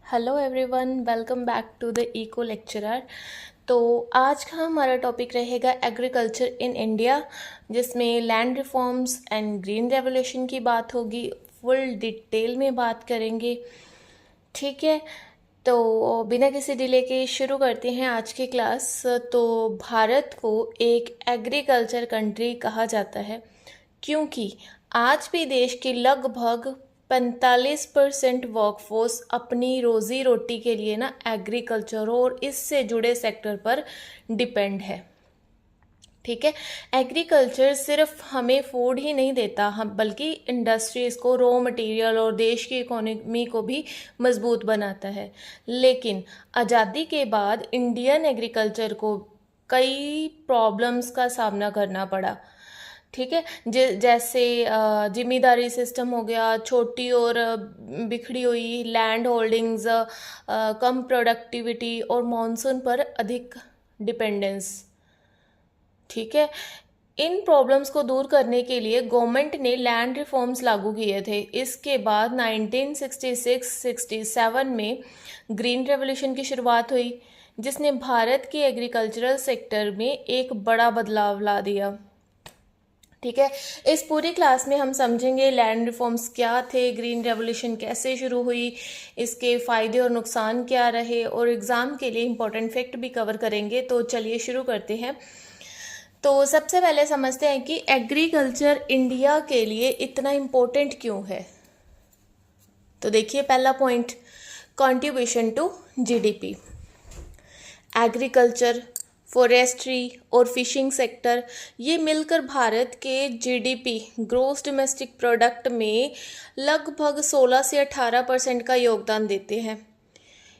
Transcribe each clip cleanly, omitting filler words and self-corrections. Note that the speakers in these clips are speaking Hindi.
Hello everyone, welcome back to the eco lecturer. तो आज का हमारा टॉपिक रहेगा एग्रीकल्चर इन इंडिया, जिसमें land reforms and green revolution की बात होगी। फुल डिटेल में बात करेंगे। ठीक है, तो बिना किसी डिले के शुरू करते हैं आज की क्लास। तो भारत को एक एग्रीकल्चर कंट्री कहा जाता है क्योंकि आज भी देश की लगभग 45% वर्कफोर्स अपनी रोजी रोटी के लिए ना एग्रीकल्चर और इससे जुड़े सेक्टर पर डिपेंड है। ठीक है, एग्रीकल्चर सिर्फ हमें फूड ही नहीं देता, हम बल्कि इंडस्ट्रीज को रॉ मटेरियल और देश की इकोनॉमी को भी मजबूत बनाता है। लेकिन आज़ादी के बाद इंडियन एग्रीकल्चर को कई प्रॉब्लम्स का सामना करना पड़ा। ठीक है, जैसे जिम्मेदारी सिस्टम हो गया, छोटी और बिखरी हुई लैंड होल्डिंग्स, कम प्रोडक्टिविटी और मॉनसून पर अधिक डिपेंडेंस। ठीक है, इन प्रॉब्लम्स को दूर करने के लिए गवर्नमेंट ने लैंड रिफॉर्म्स लागू किए थे। इसके बाद 1966-67 में ग्रीन रेवोल्यूशन की शुरुआत हुई, जिसने भारत के एग्रीकल्चरल सेक्टर में एक बड़ा बदलाव ला दिया। ठीक है, इस पूरी क्लास में हम समझेंगे लैंड रिफॉर्म्स क्या थे, ग्रीन रेवोल्यूशन कैसे शुरू हुई, इसके फ़ायदे और नुकसान क्या रहे, और एग्ज़ाम के लिए इम्पोर्टेंट फैक्ट भी कवर करेंगे। तो चलिए शुरू करते हैं। तो सबसे पहले समझते हैं कि एग्रीकल्चर इंडिया के लिए इतना इम्पोर्टेंट क्यों है। तो देखिए, पहला point, contribution to GDP. Agriculture, forestry और फिशिंग सेक्टर ये मिलकर भारत के जीडीपी ग्रोस डोमेस्टिक प्रोडक्ट में लगभग 16 से 18% का योगदान देते हैं।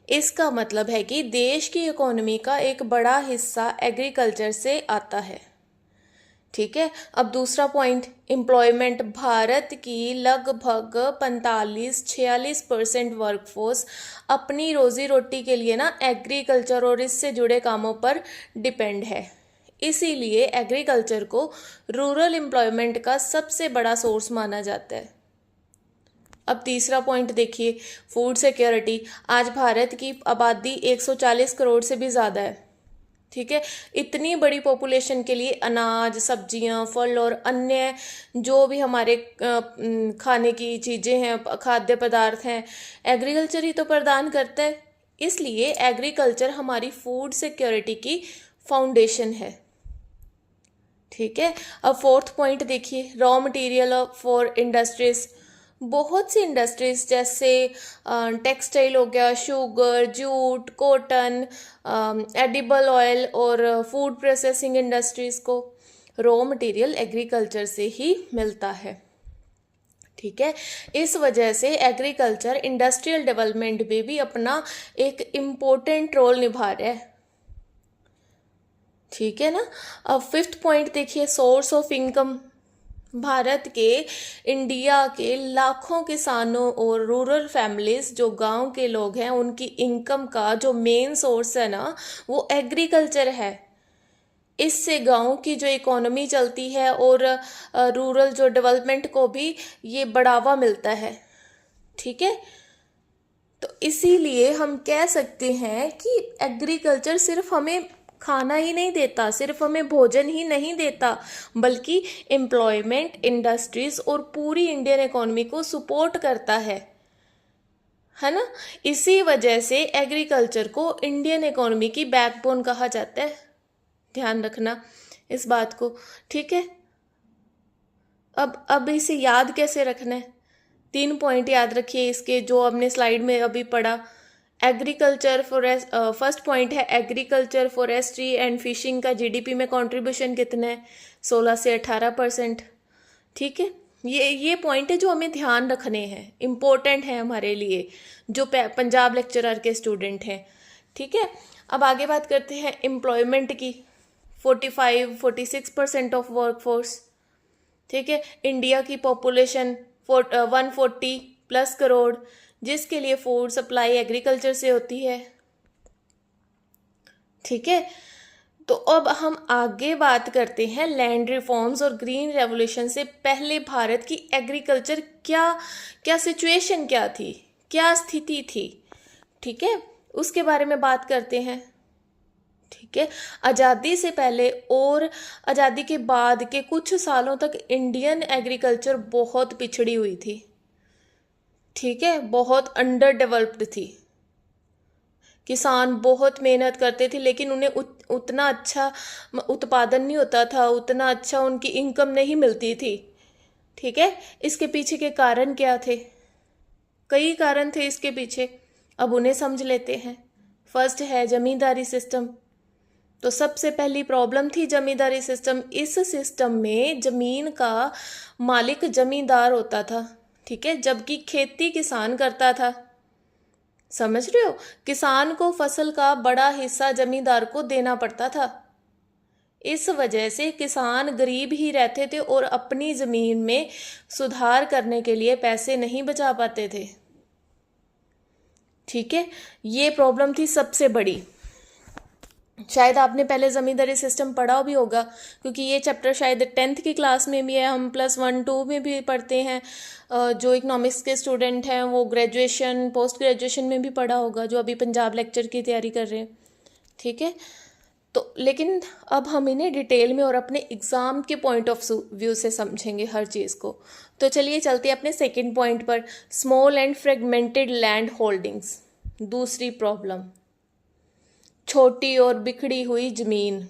इसका मतलब है कि देश की इकोनॉमी का एक बड़ा हिस्सा एग्रीकल्चर से आता है। ठीक है, अब दूसरा पॉइंट, एम्प्लॉयमेंट। भारत की लगभग 45-46% वर्कफोर्स अपनी रोजी रोटी के लिए ना एग्रीकल्चर और इससे जुड़े कामों पर डिपेंड है। इसीलिए एग्रीकल्चर को रूरल एम्प्लॉयमेंट का सबसे बड़ा सोर्स माना जाता है। अब तीसरा पॉइंट देखिए, फूड सिक्योरिटी। आज भारत की आबादी 140 करोड़ से भी ज़्यादा है। ठीक है, इतनी बड़ी पॉपुलेशन के लिए अनाज, सब्जियां, फल और अन्य जो भी हमारे खाने की चीज़ें हैं, खाद्य पदार्थ हैं, एग्रीकल्चर ही तो प्रदान करता है। इसलिए एग्रीकल्चर हमारी फूड सिक्योरिटी की फाउंडेशन है। ठीक है, अब फोर्थ पॉइंट देखिए, रॉ मटेरियल फॉर इंडस्ट्रीज। बहुत सी इंडस्ट्रीज जैसे टेक्सटाइल हो गया, sugar, jute, cotton, edible oil और फूड प्रोसेसिंग इंडस्ट्रीज को रॉ मटेरियल एग्रीकल्चर से ही मिलता है। ठीक है, इस वजह से एग्रीकल्चर इंडस्ट्रियल डेवलपमेंट में भी अपना एक इम्पोर्टेंट रोल निभा रहा है। ठीक है ना। अब फिफ्थ पॉइंट देखिए, सोर्स ऑफ इनकम। भारत के इंडिया के लाखों किसानों और रूरल फैमिलीज जो गांव के लोग हैं, उनकी इनकम का जो मेन सोर्स है ना, वो एग्रीकल्चर है। इससे गांव की जो इकोनॉमी चलती है और रूरल जो डेवलपमेंट को भी ये बढ़ावा मिलता है। ठीक है, तो इसीलिए हम कह सकते हैं कि एग्रीकल्चर सिर्फ हमें खाना ही नहीं देता, सिर्फ हमें भोजन ही नहीं देता, बल्कि एम्प्लॉयमेंट, इंडस्ट्रीज और पूरी इंडियन इकोनॉमी को सपोर्ट करता है ना। इसी वजह से एग्रीकल्चर को इंडियन इकोनॉमी की बैकबोन कहा जाता है। ध्यान रखना इस बात को। ठीक है, अब इसे याद कैसे रखना है, 3 पॉइंट याद रखिए इसके, जो हमने स्लाइड में अभी पढ़ा। एग्रीकल्चर फर्स्ट पॉइंट है, एग्रीकल्चर, फॉरेस्ट्री एंड फिशिंग का जीडीपी में कंट्रीब्यूशन कितना है, 16 से 18%। ठीक है, ये पॉइंट है जो हमें ध्यान रखने हैं, इम्पोर्टेंट है हमारे लिए जो पंजाब लेक्चरर के स्टूडेंट हैं। ठीक है, अब आगे बात करते हैं एम्प्लॉयमेंट की। 45-46% ऑफ वर्कफोर्स। ठीक है, इंडिया की पॉपुलेशन 140+ करोड़, जिसके लिए फूड सप्लाई एग्रीकल्चर से होती है। ठीक है, तो अब हम आगे बात करते हैं लैंड रिफॉर्म्स और ग्रीन रेवोल्यूशन से पहले भारत की एग्रीकल्चर क्या सिचुएशन क्या थी, क्या स्थिति थी। ठीक है, उसके बारे में बात करते हैं। ठीक है, आज़ादी से पहले और आज़ादी के बाद के कुछ सालों तक इंडियन एग्रीकल्चर बहुत पिछड़ी हुई थी। ठीक है, बहुत अंडर डेवलप्ड थी। किसान बहुत मेहनत करते थे लेकिन उन्हें उतना अच्छा उत्पादन नहीं होता था, उतना अच्छा उनकी इनकम नहीं मिलती थी। ठीक है, इसके पीछे के कारण क्या थे? कई कारण थे इसके पीछे, अब उन्हें समझ लेते हैं। फर्स्ट है जमींदारी सिस्टम। तो सबसे पहली प्रॉब्लम थी जमींदारी सिस्टम। इस सिस्टम में जमीन का मालिक जमींदार होता था। ठीक है, जबकि खेती किसान करता था। समझ रहे हो? किसान को फसल का बड़ा हिस्सा जमींदार को देना पड़ता था। इस वजह से किसान गरीब ही रहते थे और अपनी जमीन में सुधार करने के लिए पैसे नहीं बचा पाते थे। ठीक है, ये प्रॉब्लम थी सबसे बड़ी। शायद आपने पहले ज़मींदारी सिस्टम पढ़ा भी होगा, क्योंकि ये चैप्टर शायद 10th की क्लास में भी है, हम +1 2 में भी पढ़ते हैं। जो इकोनॉमिक्स के स्टूडेंट हैं वो ग्रेजुएशन पोस्ट ग्रेजुएशन में भी पढ़ा होगा, जो अभी पंजाब लेक्चर की तैयारी कर रहे हैं। ठीक है, तो लेकिन अब हम इन्हें डिटेल में और अपने एग्ज़ाम के पॉइंट ऑफ व्यू से समझेंगे हर चीज़ को। तो चलिए चलते हैं अपने सेकेंड पॉइंट पर, small and fragmented land holdings. दूसरी प्रॉब्लम, छोटी और बिखरी हुई ज़मीन।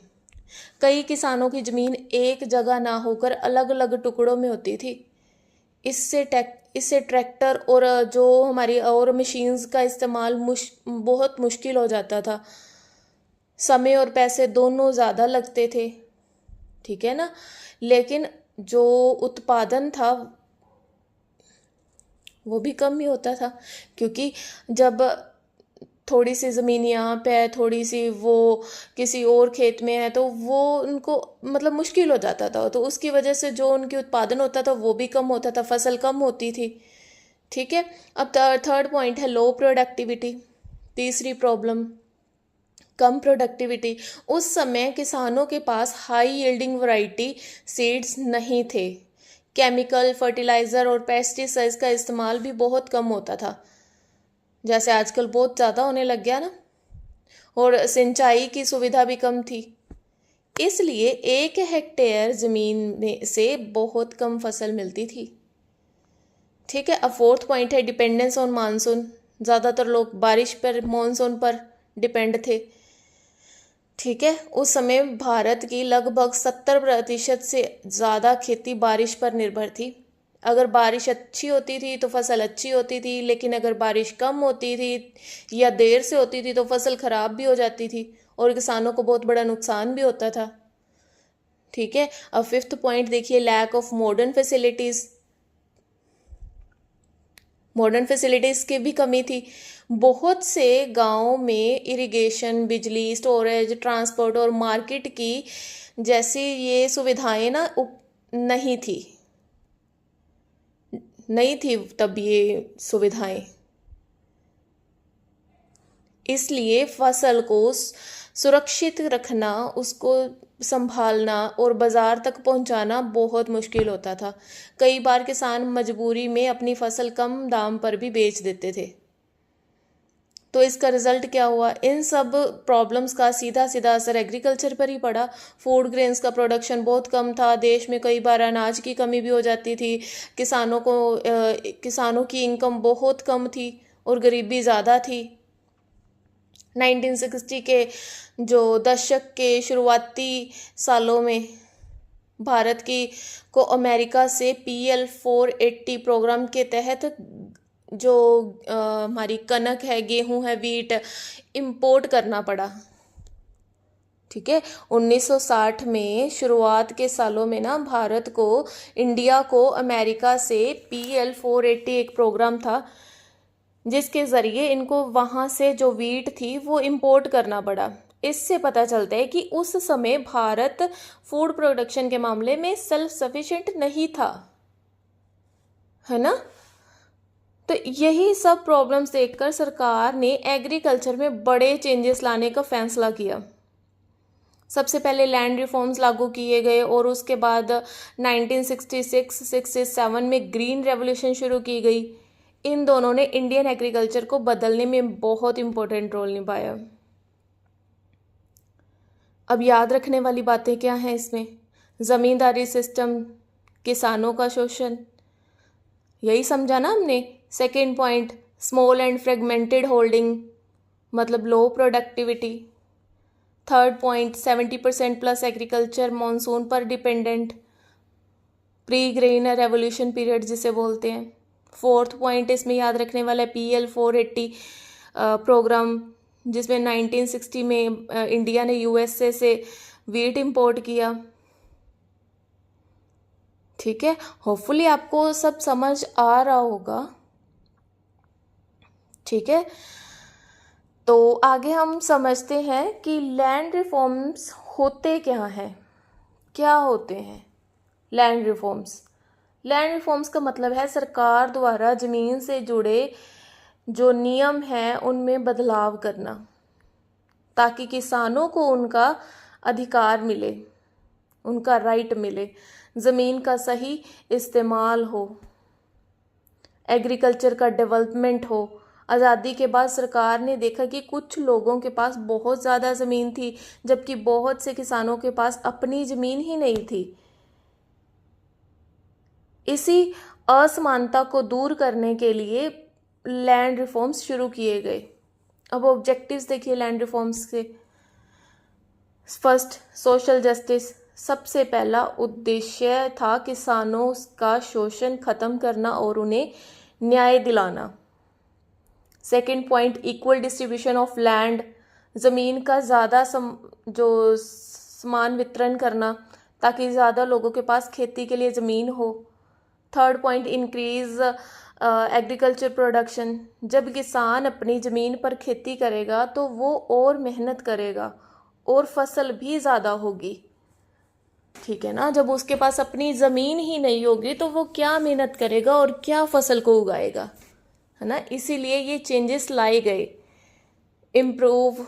कई किसानों की ज़मीन एक जगह ना होकर अलग अलग टुकड़ों में होती थी। इससे ट्रैक्टर और जो हमारी और मशीन्स का इस्तेमाल बहुत मुश्किल हो जाता था। समय और पैसे दोनों ज़्यादा लगते थे। ठीक है ना, लेकिन जो उत्पादन था वो भी कम ही होता था, क्योंकि जब थोड़ी सी ज़मीन यहाँ पे है, थोड़ी सी वो किसी और खेत में है, तो वो उनको मतलब मुश्किल हो जाता था। तो उसकी वजह से जो उनकी उत्पादन होता था वो भी कम होता था, फसल कम होती थी। ठीक है, अब थर्ड पॉइंट है लो प्रोडक्टिविटी। तीसरी प्रॉब्लम, कम प्रोडक्टिविटी। उस समय किसानों के पास हाई यील्डिंग वैरायटी सीड्स नहीं थे। केमिकल फर्टिलाइज़र और पेस्टिसाइड्स का इस्तेमाल भी बहुत कम होता था, जैसे आजकल बहुत ज़्यादा होने लग गया ना, और सिंचाई की सुविधा भी कम थी। इसलिए 1 हेक्टेयर ज़मीन में से बहुत कम फसल मिलती थी। ठीक है, अब फोर्थ पॉइंट है डिपेंडेंस ऑन मानसून। ज़्यादातर लोग बारिश पर, मानसून पर डिपेंड थे। ठीक है, उस समय भारत की लगभग 70% से ज़्यादा खेती बारिश पर निर्भर थी। अगर बारिश अच्छी होती थी तो फसल अच्छी होती थी, लेकिन अगर बारिश कम होती थी या देर से होती थी तो फसल ख़राब भी हो जाती थी और किसानों को बहुत बड़ा नुकसान भी होता था। ठीक है, अब फिफ्थ पॉइंट देखिए, lack of modern facilities. Modern facilities की भी कमी थी। बहुत से गांवों में इरिगेशन, बिजली, स्टोरेज, ट्रांसपोर्ट और मार्केट की जैसी ये सुविधाएं ना नहीं थी तब ये सुविधाएं। इसलिए फसल को सुरक्षित रखना, उसको संभालना और बाज़ार तक पहुंचाना बहुत मुश्किल होता था। कई बार किसान मजबूरी में अपनी फसल कम दाम पर भी बेच देते थे। तो इसका रिज़ल्ट क्या हुआ? इन सब प्रॉब्लम्स का सीधा सीधा असर एग्रीकल्चर पर ही पड़ा। फूड ग्रेन्स का प्रोडक्शन बहुत कम था, देश में कई बार अनाज की कमी भी हो जाती थी, किसानों की इनकम बहुत कम थी और गरीबी ज़्यादा थी। 1960 के जो दशक के शुरुआती सालों में भारत को अमेरिका से PL 480 प्रोग्राम के तहत जो हमारी कनक है, गेहूं है, वीट इंपोर्ट करना पड़ा। ठीक है, 1960 में शुरुआत के सालों में ना इंडिया को अमेरिका से PL 480 एक प्रोग्राम था, जिसके ज़रिए इनको वहाँ से जो वीट थी वो इंपोर्ट करना पड़ा। इससे पता चलता है कि उस समय भारत फूड प्रोडक्शन के मामले में सेल्फ सफिशिएंट नहीं था, है ना। तो यही सब प्रॉब्लम्स देखकर सरकार ने एग्रीकल्चर में बड़े चेंजेस लाने का फैसला किया। सबसे पहले लैंड रिफॉर्म्स लागू किए गए और उसके बाद 1966-67 में ग्रीन रेवोल्यूशन शुरू की गई। इन दोनों ने इंडियन एग्रीकल्चर को बदलने में बहुत इम्पोर्टेंट रोल निभाया। अब याद रखने वाली बातें क्या हैं इसमें? ज़मींदारी सिस्टम, किसानों का शोषण, यही समझा ना हमने। Second point, small and fragmented holding मतलब low productivity. Third point, 70% plus agriculture monsoon पर dependent, pre green revolution period जिसे बोलते हैं। फोर्थ पॉइंट इसमें याद रखने वाला है PL 480 प्रोग्राम, जिसमें 1960 में इंडिया ने USA से वीट इंपोर्ट किया। ठीक है, होपफुली आपको सब समझ आ रहा होगा। ठीक है, तो आगे हम समझते हैं कि लैंड रिफॉर्म्स होते क्या हैं, क्या होते हैं लैंड रिफॉर्म्स। लैंड रिफॉर्म्स का मतलब है सरकार द्वारा ज़मीन से जुड़े जो नियम हैं उनमें बदलाव करना, ताकि किसानों को उनका अधिकार मिले, उनका राइट मिले, ज़मीन का सही इस्तेमाल हो, एग्रीकल्चर का डेवलपमेंट हो। आज़ादी के बाद सरकार ने देखा कि कुछ लोगों के पास बहुत ज़्यादा ज़मीन थी, जबकि बहुत से किसानों के पास अपनी ज़मीन ही नहीं थी। इसी असमानता को दूर करने के लिए लैंड रिफॉर्म्स शुरू किए गए। अब ऑब्जेक्टिव्स देखिए लैंड रिफॉर्म्स के। First, social justice. सबसे पहला उद्देश्य था किसानों का शोषण खत्म करना और उन्हें न्याय दिलाना। Second point, equal distribution of land. ज़मीन का ज़्यादा जो समान वितरण करना, ताकि ज़्यादा लोगों के पास खेती के लिए ज़मीन हो। Third point, increase agriculture production. जब किसान अपनी ज़मीन पर खेती करेगा तो वो और मेहनत करेगा और फसल भी ज़्यादा होगी। ठीक है ना, जब उसके पास अपनी ज़मीन ही नहीं होगी तो वो क्या मेहनत करेगा और क्या फसल को उगाएगा, है ना। इसीलिए ये चेंजेस लाए गए। Improve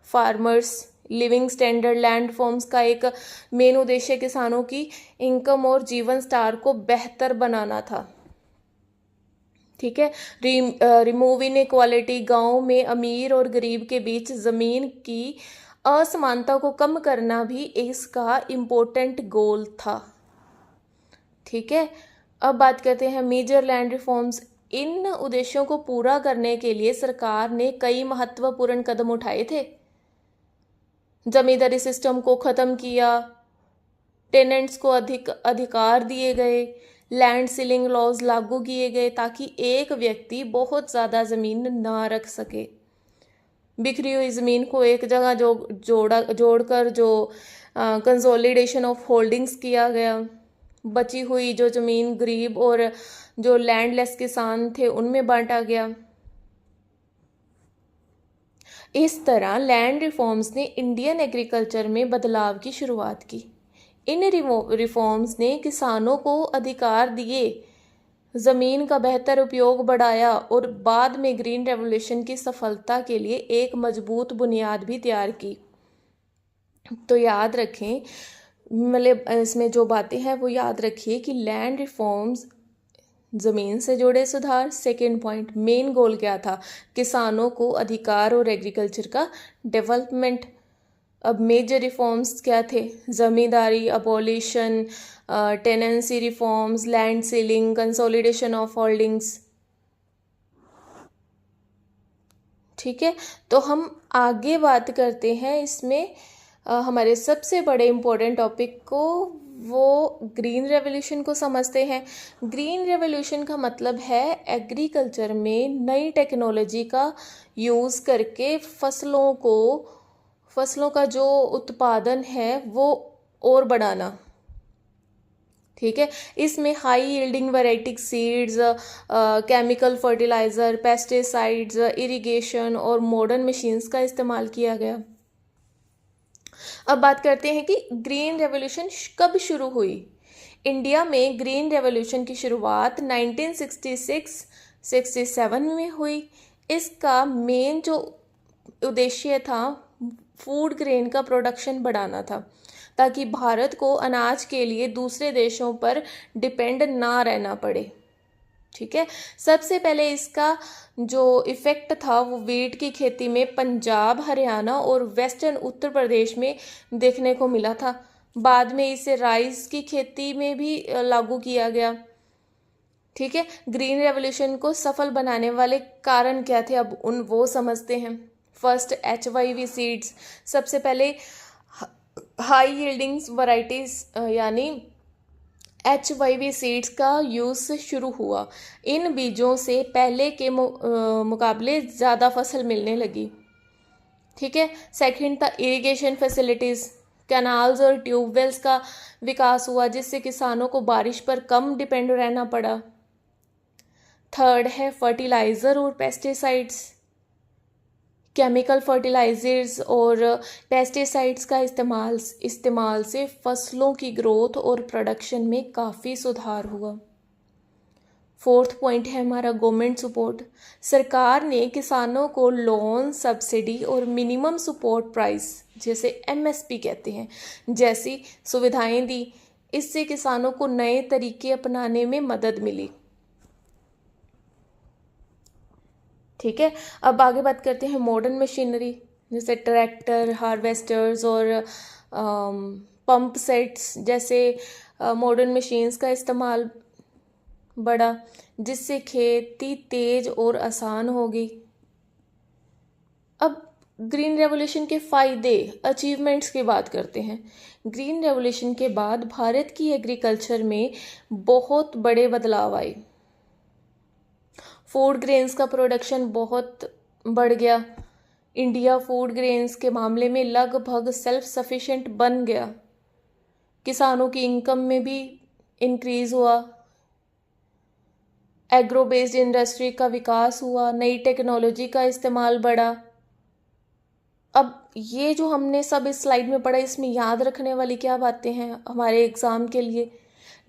farmers living standard. Land reforms का एक मेन उद्देश्य किसानों की इनकम और जीवन स्तर को बेहतर बनाना था। ठीक है, रिमूव इनइक्वालिटी। गांव में अमीर और गरीब के बीच ज़मीन की असमानता को कम करना भी इसका इम्पोर्टेंट गोल था। ठीक है, अब बात करते हैं मेजर लैंड रिफॉर्म्स। इन उद्देश्यों को पूरा करने के लिए सरकार ने कई महत्वपूर्ण कदम उठाए थे। जमींदारी सिस्टम को ख़त्म किया, टेनेंट्स को अधिकार दिए गए, लैंड सीलिंग लॉज लागू किए गए ताकि एक व्यक्ति बहुत ज़्यादा ज़मीन ना रख सके। बिखरी हुई ज़मीन को एक जगह जोड़कर जो कंसोलिडेशन ऑफ होल्डिंग्स किया गया। बची हुई जो ज़मीन गरीब और जो लैंडलेस किसान थे उनमें बांटा गया। इस तरह लैंड रिफॉर्म्स ने इंडियन एग्रीकल्चर में बदलाव की शुरुआत की। इन रिफॉर्म्स ने किसानों को अधिकार दिए, ज़मीन का बेहतर उपयोग बढ़ाया और बाद में ग्रीन रेवोल्यूशन की सफलता के लिए एक मजबूत बुनियाद भी तैयार की। तो याद रखें, मतलब इसमें जो बातें हैं वो याद रखिए कि लैंड रिफॉर्म्स ज़मीन से जुड़े सुधार। सेकेंड पॉइंट, मेन गोल क्या था? किसानों को अधिकार और एग्रीकल्चर का डेवलपमेंट। अब मेजर रिफॉर्म्स क्या थे? Zamindari abolition, tenancy reforms, land ceiling, consolidation of holdings. ठीक है, तो हम आगे बात करते हैं इसमें हमारे सबसे बड़े इम्पोर्टेंट टॉपिक को, वो ग्रीन रेवोल्यूशन को समझते हैं। ग्रीन रेवोल्यूशन का मतलब है एग्रीकल्चर में नई टेक्नोलॉजी का यूज़ करके फसलों का जो उत्पादन है वो और बढ़ाना। ठीक है, इसमें high yielding variety seeds, chemical fertiliser, pesticides, irrigation और मॉडर्न मशीन्स का इस्तेमाल किया गया। अब बात करते हैं कि ग्रीन रेवोल्यूशन कब शुरू हुई। इंडिया में ग्रीन रेवोल्यूशन की शुरुआत 1966-67 में हुई। इसका मेन जो उद्देश्य था फूड ग्रेन का प्रोडक्शन बढ़ाना था, ताकि भारत को अनाज के लिए दूसरे देशों पर डिपेंड ना रहना पड़े। ठीक है। सबसे पहले इसका जो इफ़ेक्ट था वो वीट की खेती में पंजाब, हरियाणा और वेस्टर्न उत्तर प्रदेश में देखने को मिला था। बाद में इसे राइस की खेती में भी लागू किया गया। ठीक है। ग्रीन रेवोल्यूशन को सफल बनाने वाले कारण क्या थे, अब वो समझते हैं। First, HYV seeds. सबसे पहले हाई यील्डिंग वैरायटीज यानी HYV सीड्स का यूज़ शुरू हुआ। इन बीजों से पहले के मुकाबले ज़्यादा फसल मिलने लगी। ठीक है। सेकंड था इरिगेशन फैसिलिटीज़। कैनाल्स और ट्यूबवेल्स का विकास हुआ जिससे किसानों को बारिश पर कम डिपेंड रहना पड़ा। थर्ड है फर्टिलाइज़र और पेस्टिसाइड्स। केमिकल फर्टिलाइजर्स और पेस्टिसाइड्स का इस्तेमाल से फसलों की ग्रोथ और प्रोडक्शन में काफ़ी सुधार हुआ। फोर्थ पॉइंट है हमारा गवर्नमेंट सपोर्ट। सरकार ने किसानों को लोन, सब्सिडी और मिनिमम सपोर्ट प्राइस, जैसे MSP कहते हैं, जैसी सुविधाएं दी। इससे किसानों को नए तरीके अपनाने में मदद मिली। ठीक है। अब आगे बात करते हैं मॉडर्न मशीनरी, जैसे ट्रैक्टर, हार्वेस्टर्स और पंप सेट्स जैसे मॉडर्न मशीन्स का इस्तेमाल बढ़ा जिससे खेती तेज और आसान होगी। अब ग्रीन रेवोल्यूशन के फ़ायदे, अचीवमेंट्स की बात करते हैं। ग्रीन रेवोल्यूशन के बाद भारत की एग्रीकल्चर में बहुत बड़े बदलाव आए। फूड ग्रेन्स का प्रोडक्शन बहुत बढ़ गया। इंडिया फूड ग्रेन्स के मामले में लगभग सेल्फ सफिशिएंट बन गया। किसानों की इनकम में भी इंक्रीज हुआ। एग्रो बेस्ड इंडस्ट्री का विकास हुआ। नई टेक्नोलॉजी का इस्तेमाल बढ़ा। अब ये जो हमने सब इस स्लाइड में पढ़ा, इसमें याद रखने वाली क्या बातें हैं हमारे एग्ज़ाम के लिए।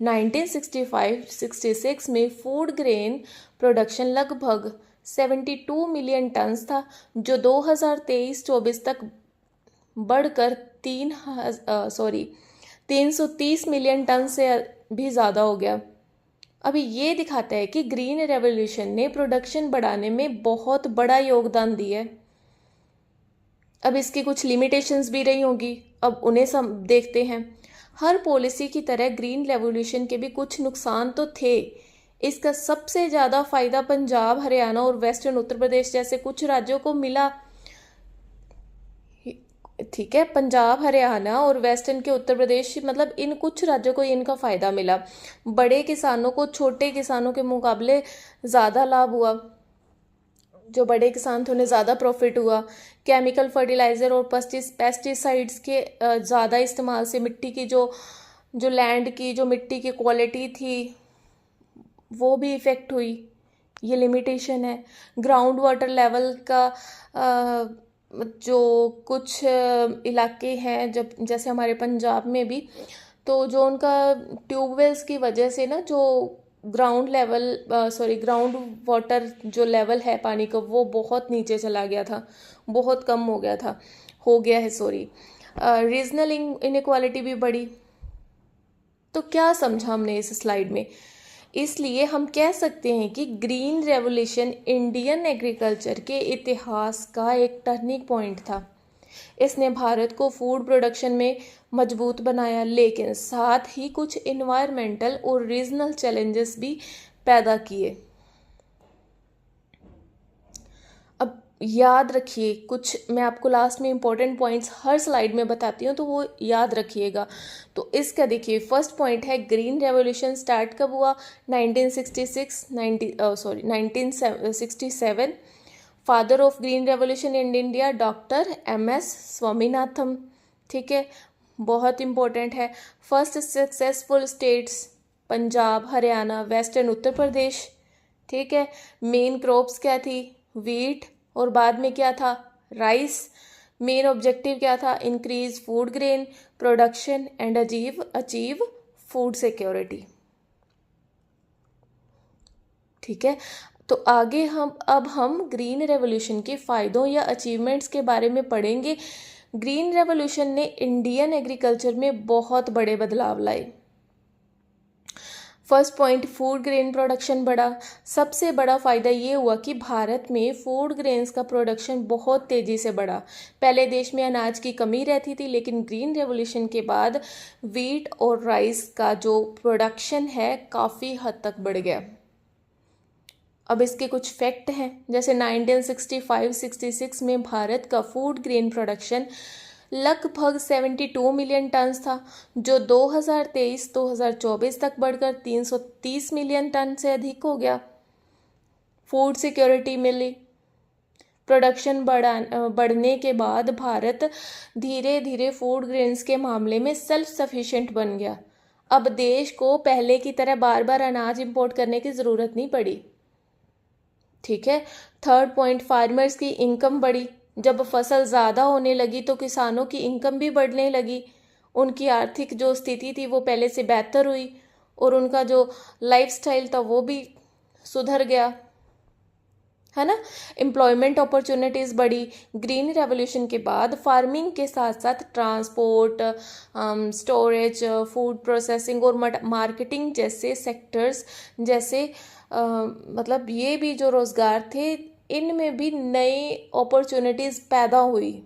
1965-66 में फूड ग्रेन प्रोडक्शन लगभग 72 मिलियन टन्स था, जो 2023-24 तक बढ़कर 330 मिलियन टन से भी ज़्यादा हो गया। अभी ये दिखाता है कि ग्रीन रेवोल्यूशन ने प्रोडक्शन बढ़ाने में बहुत बड़ा योगदान दिया है। अब इसकी कुछ लिमिटेशंस भी रही होंगी, अब उन्हें सब देखते हैं। हर पॉलिसी की तरह ग्रीन रेवोल्यूशन के भी कुछ नुकसान तो थे। इसका सबसे ज़्यादा फायदा पंजाब, हरियाणा और वेस्टर्न उत्तर प्रदेश जैसे कुछ राज्यों को मिला। ठीक है, पंजाब, हरियाणा और वेस्टर्न के उत्तर प्रदेश, मतलब इन कुछ राज्यों को इनका फ़ायदा मिला। बड़े किसानों को छोटे किसानों के मुकाबले ज़्यादा लाभ हुआ। जो बड़े किसान थे उन्हें ज़्यादा प्रॉफिट हुआ। केमिकल फर्टिलाइज़र और पेस्टिसाइड्स के ज़्यादा इस्तेमाल से मिट्टी की जो लैंड की जो मिट्टी की क्वालिटी थी वो भी इफ़ेक्ट हुई। ये लिमिटेशन है। ग्राउंड वाटर लेवल का जो कुछ इलाके हैं, जब जैसे हमारे पंजाब में भी, तो जो उनका ट्यूबवेल्स की वजह से ना जो ग्राउंड वाटर जो लेवल है पानी का, वो बहुत नीचे चला गया था, बहुत कम हो गया है। रीजनल इनइक्वालिटी भी बढ़ी। तो क्या समझा हमने इस स्लाइड में? इसलिए हम कह सकते हैं कि ग्रीन रेवोल्यूशन इंडियन एग्रीकल्चर के इतिहास का एक टर्निंग पॉइंट था। इसने भारत को फूड प्रोडक्शन में मजबूत बनाया, लेकिन साथ ही कुछ इन्वायरमेंटल और रीजनल चैलेंजेस भी पैदा किए। अब याद रखिए, कुछ मैं आपको लास्ट में इंपॉर्टेंट पॉइंट्स हर स्लाइड में बताती हूँ, तो वो याद रखिएगा। तो इसका देखिए, फर्स्ट पॉइंट है ग्रीन रेवोल्यूशन स्टार्ट कब हुआ? 1967। Father of green revolution in India doctor MS Swaminathan. ठीक है, बहुत इंपॉर्टेंट है। First successful states Punjab, Haryana, western Uttar Pradesh. ठीक है, मेन क्रॉप्स क्या थी? वीट, और बाद में क्या था? राइस। मेन ऑब्जेक्टिव क्या था? Increase food grain production and achieve food security. ठीक है, तो आगे हम ग्रीन रेवोल्यूशन के फ़ायदों या अचीवमेंट्स के बारे में पढ़ेंगे। ग्रीन रेवोल्यूशन ने इंडियन एग्रीकल्चर में बहुत बड़े बदलाव लाए। First point, food grain production बढ़ा। सबसे बड़ा फ़ायदा ये हुआ कि भारत में फूड ग्रेन्स का प्रोडक्शन बहुत तेज़ी से बढ़ा। पहले देश में अनाज की कमी रहती थी, लेकिन ग्रीन रेवोल्यूशन के बाद वीट और राइस का जो प्रोडक्शन है काफ़ी हद तक बढ़ गया। अब इसके कुछ फैक्ट हैं, जैसे 1965-66 में भारत का फूड ग्रेन प्रोडक्शन लगभग 72 मिलियन टन था, जो 2023-2024 तक बढ़कर 330 मिलियन टन से अधिक हो गया। फूड सिक्योरिटी मिली। प्रोडक्शन बढ़ने के बाद भारत धीरे धीरे फूड ग्रेन्स के मामले में सेल्फ सफिशिएंट बन गया। अब देश को पहले की तरह बार बार अनाज इंपोर्ट करने की ज़रूरत नहीं पड़ी। ठीक है। थर्ड पॉइंट, फार्मर्स की इनकम बढ़ी। जब फसल ज़्यादा होने लगी तो किसानों की इनकम भी बढ़ने लगी। उनकी आर्थिक जो स्थिति थी वो पहले से बेहतर हुई और उनका जो लाइफस्टाइल था वो भी सुधर गया, है ना। एम्प्लॉयमेंट अपॉर्चुनिटीज़ बढ़ी। ग्रीन रेवोल्यूशन के बाद फार्मिंग के साथ साथ ट्रांसपोर्ट, स्टोरेज, फूड प्रोसेसिंग और मार्केटिंग जैसे सेक्टर्स, जैसे मतलब ये भी जो रोज़गार थे, इनमें भी नई अपॉर्चुनिटीज़ पैदा हुई।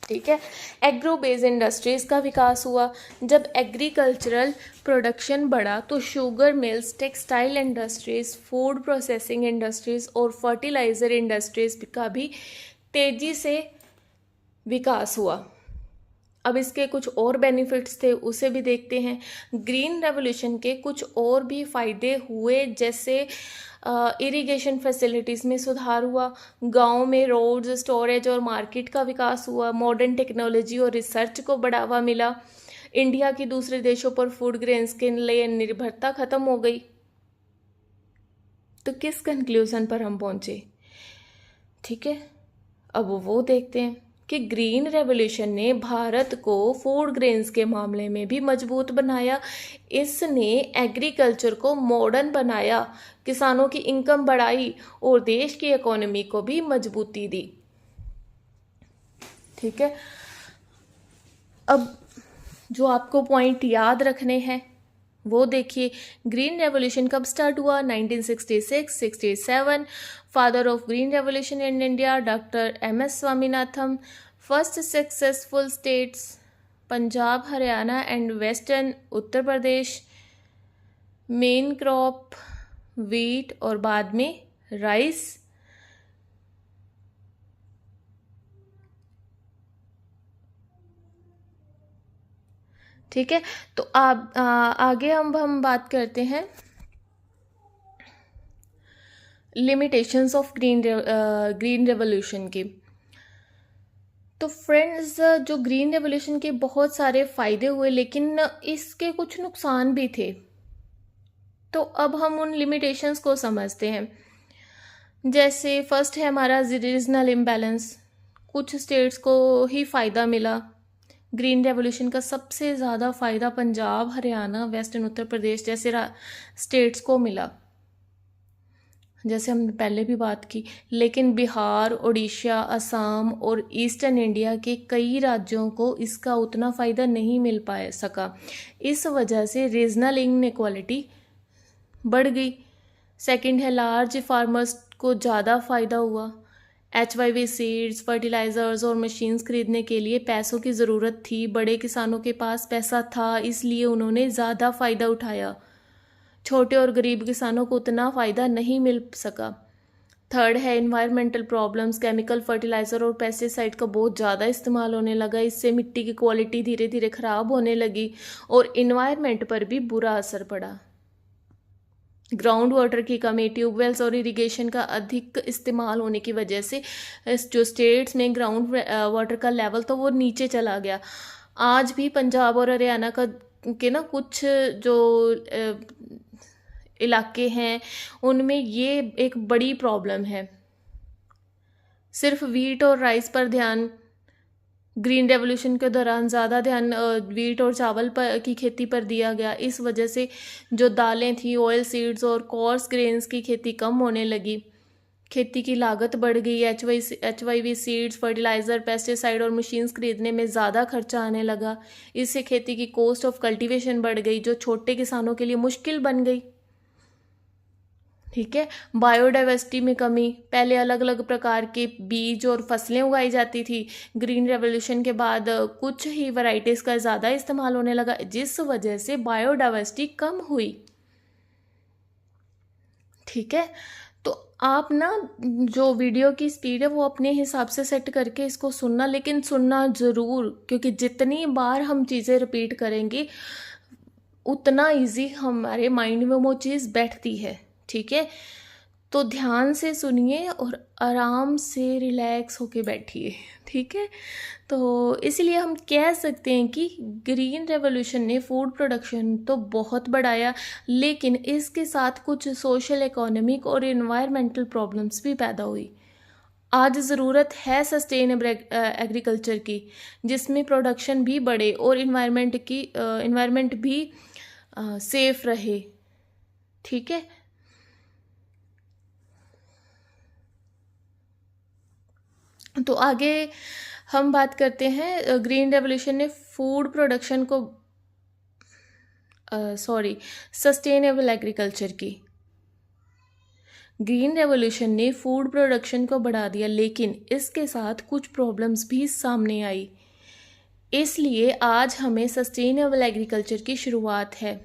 ठीक है। एग्रो बेस्ड इंडस्ट्रीज़ का विकास हुआ। जब एग्रीकल्चरल प्रोडक्शन बढ़ा तो sugar mills, textile industries, food processing industries और फर्टिलाइज़र इंडस्ट्रीज़ का भी तेज़ी से विकास हुआ। अब इसके कुछ और बेनिफिट्स थे, उसे भी देखते हैं। ग्रीन रेवोल्यूशन के कुछ और भी फ़ायदे हुए, जैसे इरिगेशन फैसिलिटीज़ में सुधार हुआ, गांव में रोड्स, स्टोरेज और मार्केट का विकास हुआ, मॉडर्न टेक्नोलॉजी और रिसर्च को बढ़ावा मिला, इंडिया की दूसरे देशों पर फूड ग्रेन्स के लिए निर्भरता ख़त्म हो गई। तो किस कंक्लूज़न पर हम पहुँचे? ठीक है, अब वो देखते हैं कि ग्रीन रेवोल्यूशन ने भारत को फूड ग्रेन्स के मामले में भी मजबूत बनाया। इसने एग्रीकल्चर को मॉडर्न बनाया, किसानों की इनकम बढ़ाई और देश की इकोनॉमी को भी मजबूती दी। ठीक है। अब जो आपको पॉइंट याद रखने हैं वो देखिए। ग्रीन रेवोल्यूशन कब स्टार्ट हुआ? 1966-67। Father of green revolution in India doctor MS Swaminathan. First successful states Punjab, Haryana and western Uttar Pradesh. Main crop wheat और बाद में राइस। ठीक है। तो आगे हम बात करते हैं लिमिटेशंस ऑफ ग्रीन रेवोल्यूशन की। तो फ्रेंड्स, जो ग्रीन रेवोल्यूशन के बहुत सारे फ़ायदे हुए, लेकिन इसके कुछ नुकसान भी थे। तो अब हम उन लिमिटेशंस को समझते हैं। जैसे फर्स्ट है हमारा रीजनल इम्बैलेंस। कुछ स्टेट्स को ही फ़ायदा मिला। ग्रीन रेवोल्यूशन का सबसे ज़्यादा फ़ायदा पंजाब, हरियाणा, वेस्टर्न उत्तर प्रदेश जैसे स्टेट्स को मिला, जैसे हमने पहले भी बात की। लेकिन बिहार, उड़ीसा, असम और ईस्टर्न इंडिया के कई राज्यों को इसका उतना फ़ायदा नहीं मिल सका। इस वजह से रीजनल इनइक्वालिटी बढ़ गई। सेकंड है लार्ज फार्मर्स को ज़्यादा फ़ायदा हुआ। HYV सीड्स, फर्टिलाइज़र्स और मशीन्स खरीदने के लिए पैसों की ज़रूरत थी। बड़े किसानों के पास पैसा था, इसलिए उन्होंने ज़्यादा फ़ायदा उठाया। छोटे और गरीब किसानों को उतना फ़ायदा नहीं मिल सका। थर्ड है एनवायरमेंटल प्रॉब्लम्स। केमिकल फर्टिलाइज़र और पेस्टिसाइड का बहुत ज़्यादा इस्तेमाल होने लगा। इससे मिट्टी की क्वालिटी धीरे धीरे ख़राब होने लगी और इन्वायरमेंट पर भी बुरा असर पड़ा। ग्राउंड वाटर की कमी, ट्यूबवेल्स और इरिगेशन का अधिक इस्तेमाल होने की वजह से जो स्टेट्स में ग्राउंड वाटर का लेवल था वो नीचे चला गया। आज भी पंजाब और हरियाणा के ना कुछ जो इलाके हैं उनमें ये एक बड़ी प्रॉब्लम है। सिर्फ वीट और राइस पर ध्यान, ग्रीन रेवोल्यूशन के दौरान ज़्यादा ध्यान वीट और चावल की खेती पर दिया गया। इस वजह से जो दालें थी, ऑयल सीड्स और कोर्स ग्रेन्स की खेती कम होने लगी। खेती की लागत बढ़ गई, HYV सीड्स, फर्टिलाइज़र, पेस्टिसाइड और मशीन्स खरीदने में ज़्यादा खर्चा आने लगा। इससे खेती की कॉस्ट ऑफ कल्टीवेशन बढ़ गई, जो छोटे किसानों के लिए मुश्किल बन गई। ठीक है। बायोडाइवर्सिटी में कमी, पहले अलग अलग प्रकार के बीज और फसलें उगाई जाती थी। ग्रीन रेवोल्यूशन के बाद कुछ ही वैरायटीज़ का ज़्यादा इस्तेमाल होने लगा, जिस वजह से बायोडाइवर्सिटी कम हुई। ठीक है। तो आप ना जो वीडियो की स्पीड है वो अपने हिसाब से सेट करके इसको सुनना, लेकिन सुनना ज़रूर, क्योंकि जितनी बार हम चीज़ें रिपीट करेंगे उतना इजी हमारे माइंड में वो चीज़ बैठती है। ठीक है। तो ध्यान से सुनिए और आराम से रिलैक्स होके बैठिए। ठीक है। तो इसलिए हम कह सकते हैं कि ग्रीन रेवोल्यूशन ने फूड प्रोडक्शन तो बहुत बढ़ाया, लेकिन इसके साथ कुछ सोशल, इकोनॉमिक और इन्वायरमेंटल प्रॉब्लम्स भी पैदा हुई। आज ज़रूरत है सस्टेनेबल एग्रीकल्चर की, जिसमें प्रोडक्शन भी बढ़े और इन्वायरमेंट भी सेफ रहे। ठीक है। तो आगे हम बात करते हैं ग्रीन रेवोल्यूशन ने फूड प्रोडक्शन को सस्टेनेबल एग्रीकल्चर की। ग्रीन रेवोल्यूशन ने फूड प्रोडक्शन को बढ़ा दिया, लेकिन इसके साथ कुछ प्रॉब्लम्स भी सामने आई। इसलिए आज हमें सस्टेनेबल एग्रीकल्चर की शुरुआत है।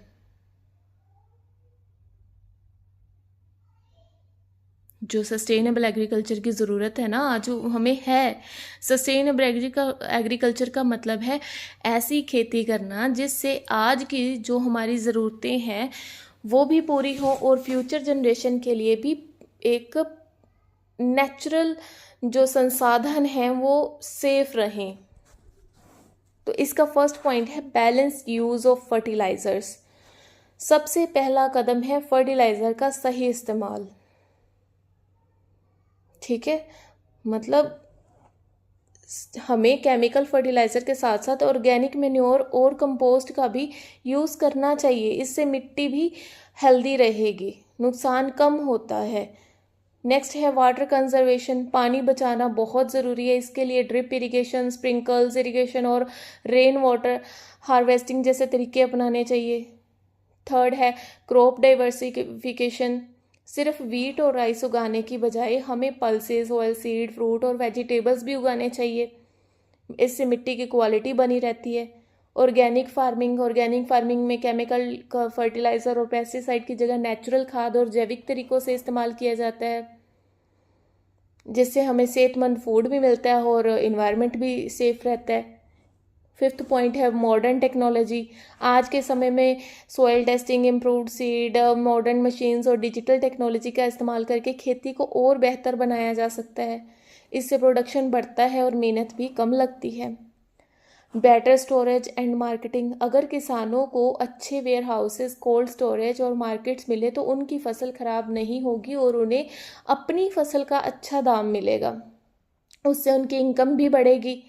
जो सस्टेनेबल एग्रीकल्चर की ज़रूरत है ना आज हमें है। सस्टेनेबल एग्रीकल्चर का मतलब है ऐसी खेती करना जिससे आज की जो हमारी ज़रूरतें हैं वो भी पूरी हो और फ्यूचर जनरेशन के लिए भी एक नेचुरल जो संसाधन हैं वो सेफ रहें। तो इसका फर्स्ट पॉइंट है बैलेंस्ड यूज़ ऑफ फर्टिलाइज़र्स। सबसे पहला कदम है फर्टिलाइज़र का सही इस्तेमाल। ठीक है। मतलब हमें केमिकल फर्टिलाइज़र के साथ साथ ऑर्गेनिक मैन्योर और कंपोस्ट का भी यूज़ करना चाहिए। इससे मिट्टी भी हेल्दी रहेगी, नुकसान कम होता है। नेक्स्ट है वाटर कंजर्वेशन। पानी बचाना बहुत ज़रूरी है। इसके लिए ड्रिप इरिगेशन, स्प्रिंकल्स इरिगेशन और रेन वाटर हार्वेस्टिंग जैसे तरीके अपनाने चाहिए। थर्ड है क्रॉप डाइवर्सिफिकेशन। सिर्फ वीट और राइस उगाने की बजाय हमें पल्सेस, ऑयल सीड, फ्रूट और वेजिटेबल्स भी उगाने चाहिए। इससे मिट्टी की क्वालिटी बनी रहती है। ऑर्गेनिक फार्मिंग में केमिकल का फर्टिलाइज़र और पेस्टिसाइड की जगह नेचुरल खाद और जैविक तरीकों से इस्तेमाल किया जाता है, जिससे हमें सेहतमंद फूड भी मिलता है और इन्वायरमेंट भी सेफ रहता है। फिफ्थ पॉइंट है मॉडर्न टेक्नोलॉजी। आज के समय में soil testing, improved seed, modern machines और डिजिटल टेक्नोलॉजी का इस्तेमाल करके खेती को और बेहतर बनाया जा सकता है। इससे प्रोडक्शन बढ़ता है और मेहनत भी कम लगती है। Better storage and marketing. अगर किसानों को अच्छे वेयर हाउसेस, कोल्ड स्टोरेज और मार्केट्स मिले तो उनकी फसल खराब नहीं होगी और उन्हें अपनी फसल का अच्छा दाम मिलेगा। उससे उनकी इनकम भी बढ़ेगी।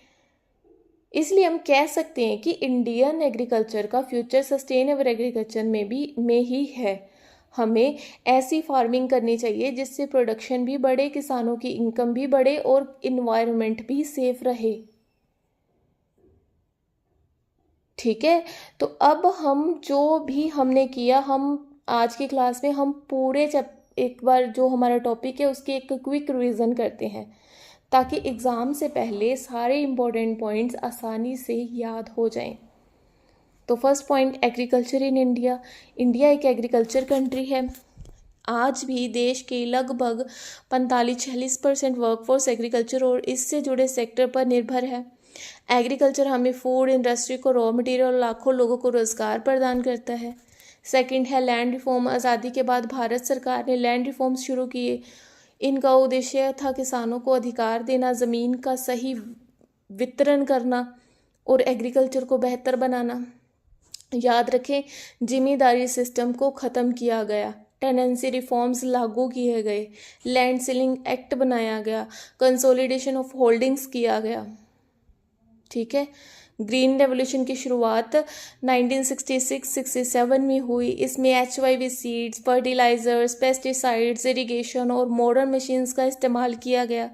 इसलिए हम कह सकते हैं कि इंडियन एग्रीकल्चर का फ्यूचर सस्टेनेबल एग्रीकल्चर में ही है। हमें ऐसी फार्मिंग करनी चाहिए जिससे प्रोडक्शन भी बढ़े, किसानों की इनकम भी बढ़े और इन्वायरमेंट भी सेफ रहे। ठीक है। तो अब हम जो भी हमने किया, हम आज की क्लास में हम पूरे एक बार जो हमारा टॉपिक है उसकी एक क्विक रिवीजन करते हैं, ताकि एग्ज़ाम से पहले सारे इम्पोर्टेंट पॉइंट्स आसानी से याद हो जाएं। तो first point, agriculture in India. India एक एग्रीकल्चर कंट्री है। आज भी देश के लगभग 45-46% वर्कफोर्स एग्रीकल्चर और इससे जुड़े सेक्टर पर निर्भर है। एग्रीकल्चर हमें फूड इंडस्ट्री को रॉ मटेरियल और लाखों लोगों को रोज़गार प्रदान करता है। सेकंड है लैंड रिफॉर्म। आज़ादी के बाद भारत सरकार ने लैंड रिफॉर्म्स शुरू किए। इनका उद्देश्य था किसानों को अधिकार देना, ज़मीन का सही वितरण करना और एग्रीकल्चर को बेहतर बनाना। याद रखें, जिम्मेदारी सिस्टम को ख़त्म किया गया, टेनेंसी रिफॉर्म्स लागू किए गए, लैंड सीलिंग एक्ट बनाया गया, कंसोलिडेशन ऑफ होल्डिंग्स किया गया। ठीक है। ग्रीन रेवोल्यूशन की शुरुआत 1966-67 में हुई। इसमें HYV seeds, fertilisers, pesticides, irrigation और मॉडर्न मशीन्स का इस्तेमाल किया गया।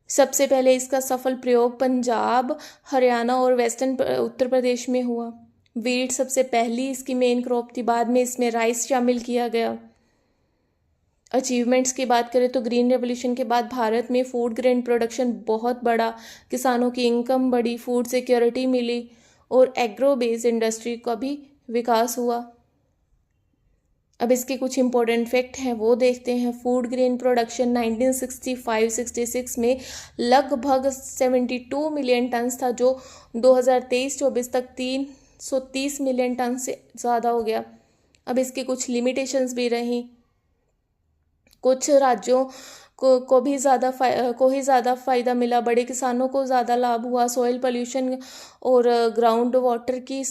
सबसे पहले इसका सफल प्रयोग पंजाब, हरियाणा और वेस्टर्न उत्तर प्रदेश में हुआ। वीट सबसे पहली इसकी मेन क्रॉप थी, बाद में इसमें राइस शामिल किया गया। अचीवमेंट्स की बात करें तो ग्रीन रेवोल्यूशन के बाद भारत में फूड ग्रेन प्रोडक्शन बहुत बढ़ा, किसानों की इनकम बढ़ी, फूड सिक्योरिटी मिली और एग्रो बेस्ड इंडस्ट्री का भी विकास हुआ। अब इसके कुछ इंपॉर्टेंट फैक्ट हैं वो देखते हैं। फूड ग्रेन प्रोडक्शन 1965-66 में लगभग 72 मिलियन टन था, जो 2023-24 तक 330 मिलियन टन से ज़्यादा हो गया। अब इसकी कुछ लिमिटेशंस भी रहीं। कुछ राज्यों को ही ज़्यादा फ़ायदा मिला, बड़े किसानों को ज़्यादा लाभ हुआ, सॉइल पोल्यूशन और ग्राउंड वाटर की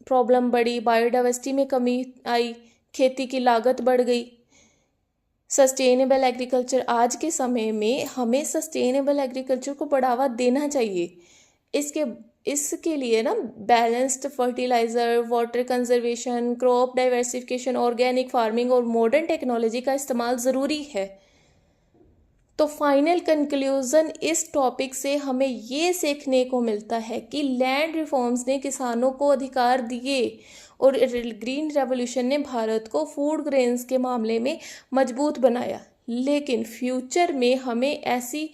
प्रॉब्लम बढ़ी, बायोडाइवर्सिटी में कमी आई, खेती की लागत बढ़ गई। सस्टेनेबल एग्रीकल्चर, आज के समय में हमें सस्टेनेबल एग्रीकल्चर को बढ़ावा देना चाहिए। इसके लिए ना balanced fertiliser, water conservation, crop diversification, organic farming और मॉडर्न टेक्नोलॉजी का इस्तेमाल ज़रूरी है। तो फाइनल कंक्लूज़न इस टॉपिक से हमें ये सीखने को मिलता है कि लैंड रिफॉर्म्स ने किसानों को अधिकार दिए और ग्रीन रेवोल्यूशन ने भारत को फूड ग्रेन्स के मामले में मजबूत बनाया। लेकिन फ्यूचर में हमें ऐसी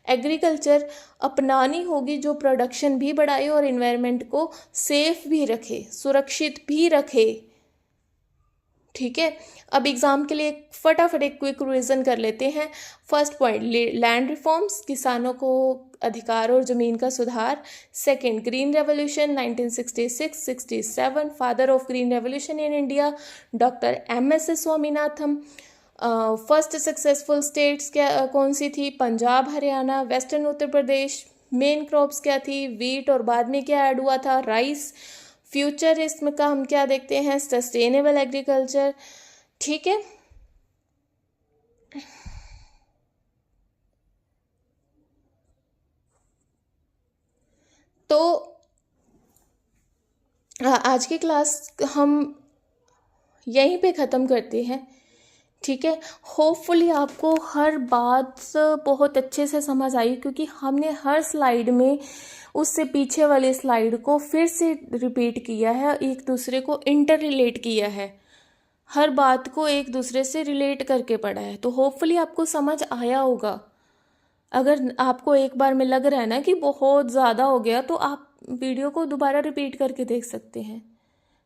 एग्रीकल्चर अपनानी होगी जो प्रोडक्शन भी बढ़ाए और एनवायरनमेंट को सेफ भी रखे, सुरक्षित भी रखे। ठीक है, अब एग्जाम के लिए फटाफट एक क्विक रिवीजन कर लेते हैं। फर्स्ट पॉइंट, लैंड रिफॉर्म्स, किसानों को अधिकार और ज़मीन का सुधार। Second, green revolution 1966-67, father of green revolution in India doctor MS Swaminathan. First successful states क्या कौन सी थी? पंजाब, हरियाणा, वेस्टर्न उत्तर प्रदेश। मेन क्रॉप्स क्या थी? वीट, और बाद में क्या ऐड हुआ था? राइस। फ्यूचर इसमें का हम क्या देखते हैं? Sustainable agriculture. ठीक है, तो आज की क्लास हम यहीं पे ख़त्म करते हैं। ठीक है, होपफुली आपको हर बात बहुत अच्छे से समझ आई, क्योंकि हमने हर स्लाइड में उससे पीछे वाली स्लाइड को फिर से रिपीट किया है, एक दूसरे को इंटर रिलेट किया है, हर बात को एक दूसरे से रिलेट करके पढ़ा है। तो होपफुली आपको समझ आया होगा। अगर आपको एक बार में लग रहा है ना कि बहुत ज़्यादा हो गया, तो आप वीडियो को दोबारा रिपीट करके देख सकते हैं,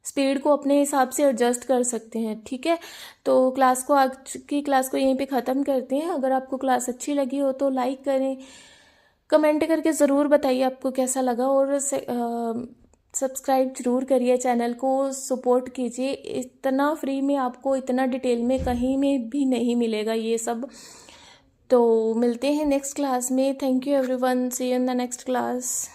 स्पीड को अपने हिसाब से एडजस्ट कर सकते हैं। ठीक है, तो आज की क्लास को यहीं पे ख़त्म करते हैं। अगर आपको क्लास अच्छी लगी हो तो लाइक करें, कमेंट करके ज़रूर बताइए आपको कैसा लगा, और सब्सक्राइब जरूर करिए, चैनल को सपोर्ट कीजिए। इतना फ्री में आपको इतना डिटेल में कहीं में भी नहीं मिलेगा ये सब। तो मिलते हैं नेक्स्ट क्लास में। Thank you everyone, see you in the next class.